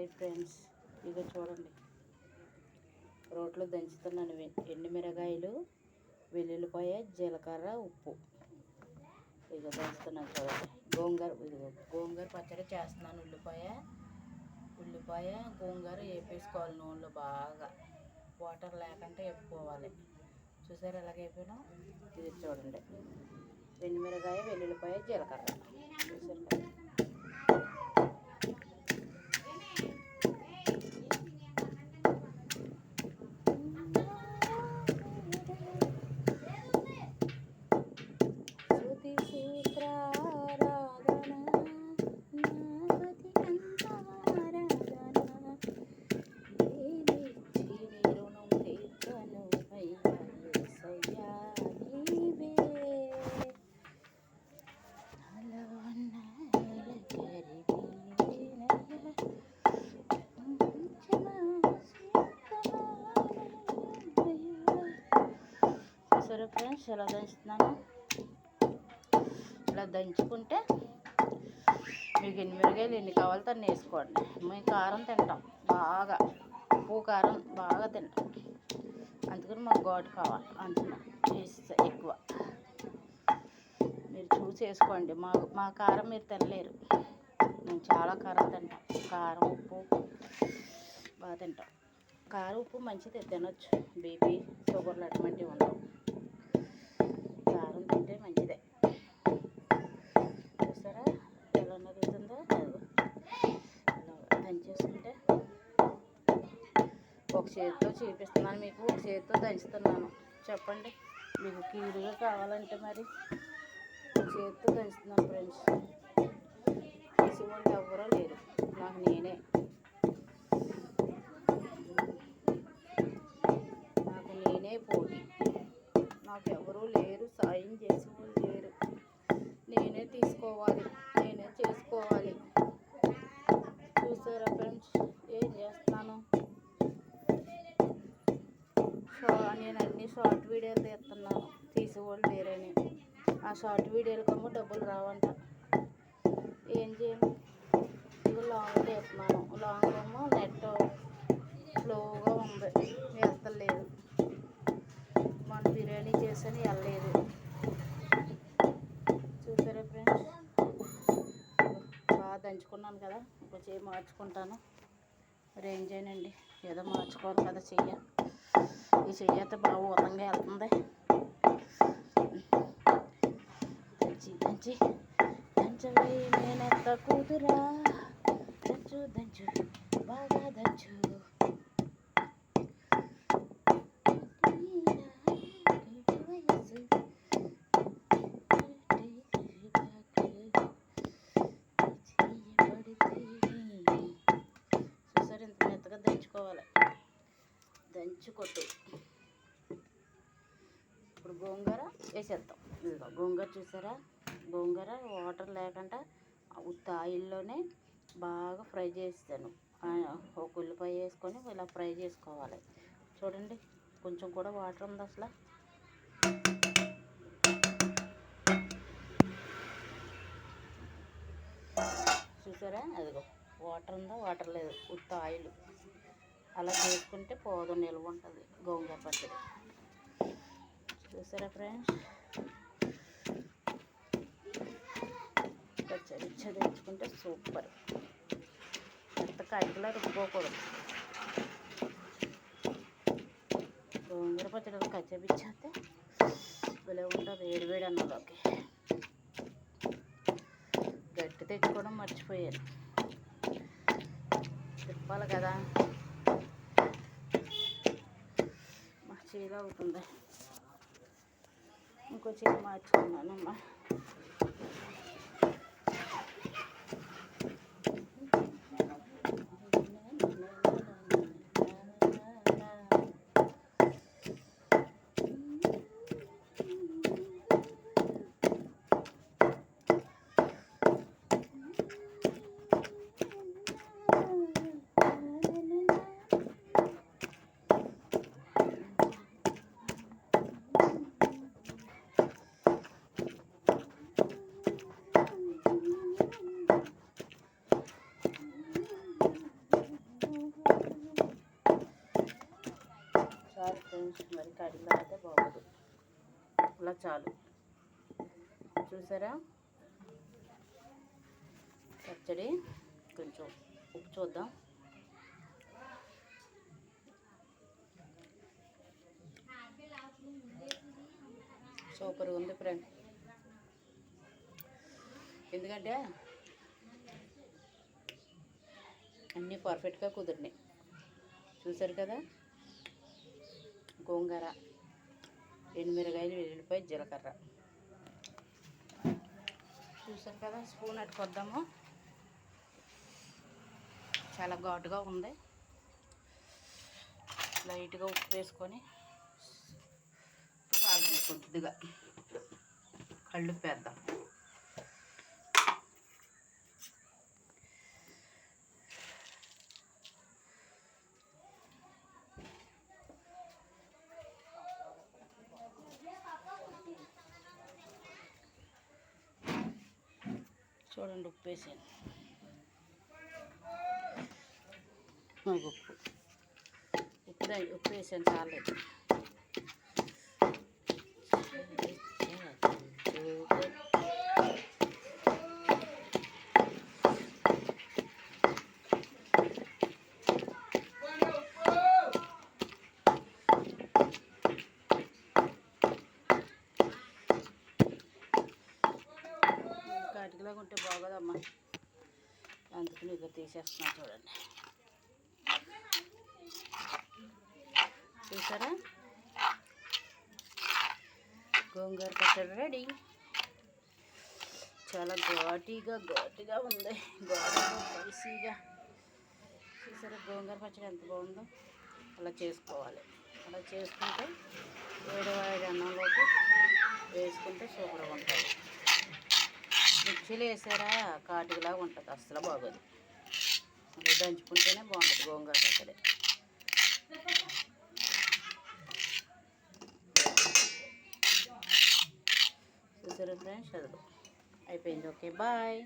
Hi friends, ఇక చూడండి రోట్లో దంచుతున్నాను. ఎండుమిరగాయలు, వెల్లుల్లిపాయ, జీలకర్ర, ఉప్పు ఇక దంచుతున్నాను చూడండి. గోంగూర పచ్చడి చేస్తున్నాను. ఉల్లిపాయ గోంగూర వేపేసుకోవాలి నూనెలో బాగా, వాటర్ లేకుండా వేపుకోవాలి. చూసారు ఎలాగ వేపాను? ఇది చూడండి, ఎండుమిరగాయ, వెల్లుల్లిపాయ, జీలకర్ర చూసారు కదా. సరే ఫ్రెండ్స్, ఇలా దంచుతున్నాను. ఇలా దంచుకుంటే మీకు ఎన్ని మిరగాయలు ఎన్ని కావాలో అన్నీ వేసుకోండి. మేము కారం తింటాం బాగా, ఉప్పు కారం బాగా తింటాం, అందుకని మాకు ఘాటు కావాలి. అందుకని వేస్తే ఎక్కువ మీరు చూసి వేసుకోండి. మా కారం మీరు తినలేరు, మేము చాలా కారం తింటాం. కారం ఉప్పు బాగా తింటాం. కారం ఉప్పు మంచిది, తినొచ్చు. బీపీ షుగర్లు అటువంటివి ఉండవు. కారం తింటే మంచిదే. చూసారా ఎలా నరుగుతుందో? దంచేసుకుంటే ఒక చేతితో చూపిస్తున్నాను మీకు, ఒక చేతితో దంచుతున్నాను. చెప్పండి, మీకు కీరుగా కావాలంటే మరి ఒక చేతితో దంచుతున్నాను ఫ్రెండ్స్. తీసేవాళ్ళు ఎవరో లేరు, నాకు నేనే పోటీ. నాకు ఎవరూ లేరు, సాయం చేసేవాళ్ళు లేరు. నేనే తీసుకోవాలి, నేనే చేసుకోవాలి. చూసారా ఫ్రెండ్స్ ఏం చేస్తున్నాను? నేను అన్ని షార్ట్ వీడియోలు తీస్తున్నాను, తీసేవాళ్ళు లేరని. ఆ షార్ట్ వీడియోలకేమో డబ్బులు రావంట. ఏం చేయను, ఇది లాంగ్ తీస్తున్నాను. లాంగ్ ఏమో నెట్ స్లోగా ఉంది, వెళ్తలేదు. మన బిర్యానీ చేసని వెళ్ళలేదు. చూసారా ఫ్రెండ్స్, బాగా దంచుకున్నాను కదా. ఇప్పుడు చెయ్యి మార్చుకుంటాను. మరి ఏం చేయనండి, ఏదో మార్చుకోవాలి కదా చెయ్య. ఈ చెయ్యి అయితే బాగా ఊతంగా వెళ్తుంది. దంచి దంచి దంచవే నేనెత్త కూతురా, దంచు దంచు బాగా దంచు. చూసారు ఇంత మెత్తగా దంచుకోవాలి, దంచుకొట్టు. ఇప్పుడు గోంగూర వేసేద్దాం. ఇదిగో గోంగూర చూసారా, గోంగూర వాటర్ లేకుండా ఉత్త ఆయిల్లోనే బాగా ఫ్రై చేస్తాను. ఒక ఉల్లిపాయ వేసుకొని ఇలా ఫ్రై చేసుకోవాలి. చూడండి కొంచెం కూడా వాటర్ ఉంది అసలు. చూసారా, అదిగో వాటర్ ఉందా, వాటర్ లేదు, ఉత్త ఆయిల్. అలా చేసుకుంటే పోదు, నిల్వ ఉంటుంది గోంగూర పచ్చడి. చూసారా ఫ్రెండ్స్, పచ్చడి తెచ్చుకుంటే సూపర్. ఎంత కాయకులా రుబ్బుకోకూడదు. గోంగూర పచ్చడి కచ్చపిచ్చేస్తే భలే ఉంటుంది వేడివేడి అన్నంలోకి. గట్టి తెచ్చుకోవడం మర్చిపోయాను, తిప్పాలి కదా. మా చీల అవుతుంది, ఇంకో చీల మార్చుకున్నానమ్మా. మరి కడిగిలా అయితే బాగోదు. ఇలా చాలు. చూసారా పచ్చడి. కొంచెం ఉప్పు చూద్దాం. సూపర్గా ఉంది ఫ్రెండ్. ఎందుకంటే అన్నీ పర్ఫెక్ట్గా కుదిరినాయి. చూసారు కదా, గోంగూర, ఎండుమిరగాయలు, వెల్లుల్లిపాయ, జీలకర్ర. చూసారు కదా, స్పూన్ అట్టుకొద్దాము. చాలా ఘాటుగా ఉంది. లైట్గా ఉప్పు వేసుకొని కాలు కొద్దిగా కళ్ళు పేద్దాం. చూడండి, ఉప్పు వేసాను. ఉప్పు వేసాను చాలేదు. కాటికలాగా ఉంటే బాగోదమ్మా, అందుకని ఇక తీసేస్తున్నా. చూడండి, చూసారా, గోంగూర పచ్చడి రెడీ. చాలా ఘాటుగా ఉంది, స్పైసీగా. చూసారా గోంగూర పచ్చడి ఎంత బాగుందో. అలా చేసుకోవాలి. అలా చేసుకుంటే వేడి అన్నంలోకి వేసుకుంటే సూపర్గా ఉంటుంది. మిర్చిలు వేసారా కాటుకులాగా ఉంటుంది, అస్సలు బాగోదు. అది దంచుకుంటేనే బాగుంటుంది గోంగూర పచ్చడి. చూసారా ఫ్రెండ్స్, అది అయిపోయింది. Okay, bye.